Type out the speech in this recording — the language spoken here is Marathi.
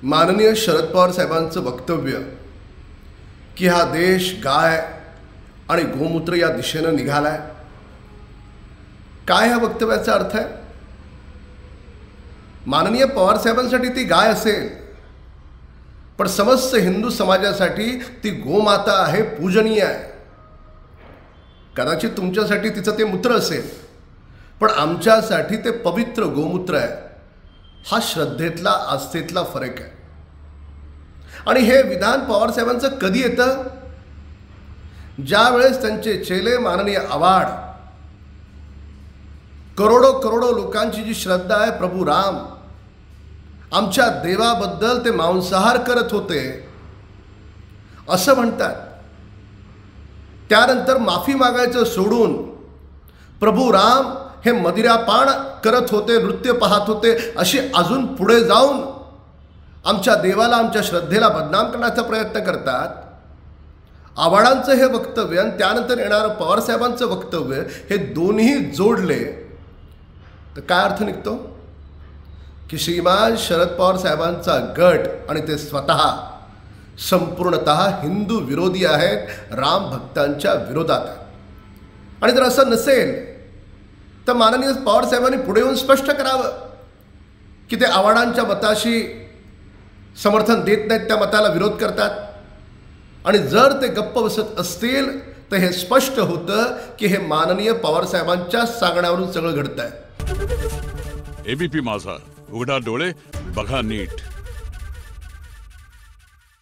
माननीय शरद पवार साहेबांचं वक्तव्य की हा देश गाय आणि गोमूत्र या दिशेने निघालाय, काय ह्या वक्तव्याचा अर्थ आहे? माननीय पवार साहेबांसाठी ती गाय असेल, पण समस्त हिंदू समाजासाठी ती गोमाता आहे, पूजनीय आहे. कदाचित तुमच्यासाठी तिचं ते मूत्र असेल, पण आमच्यासाठी ते पवित्र गोमूत्र आहे. हा श्रद्धेतला, आस्थेतला फरक आहे. आणि हे विधान पवार साहेबांचं कधी येतं? ज्या वेळेस त्यांचे चेले माननीय आव्हाड, करोडो करोडो लोकांची जी श्रद्धा आहे, प्रभू राम आमच्या देवाबद्दल ते मांसाहार करत होते असं म्हणतात. त्यानंतर माफी मागायचं सोडून प्रभू राम हे मदिरापान करत होते, नृत्य पाहत होते, अशी अजून पुढे जाऊन आमच्या देवाला, आमच्या श्रद्धेला बदनाम करण्याचा प्रयत्न करतात. आव्हाडांचं हे वक्तव्य आणि त्यानंतर येणारं पवारसाहेबांचं वक्तव्य हे दोन्ही जोडले तर काय अर्थ निघतो? की श्रीमान शरद पवार साहेबांचा गट आणि ते स्वतः संपूर्णतः हिंदू विरोधी आहेत, राम भक्तांच्या विरोधात आहेत. आणि जर असं नसेल तर माननीय पवार साहेबांनी पुढे येऊन स्पष्ट करावं की ते आव्हाडांच्या मताशी समर्थन देत नाहीत, त्या मताला विरोध करतात. आणि जर ते गप्प बसत असतील तर हे स्पष्ट होतं की हे माननीय पवार साहेबांच्या सांगण्यावरून सगळं घडतंय. एबीपी माझा, उघडा डोळे बघा नीट.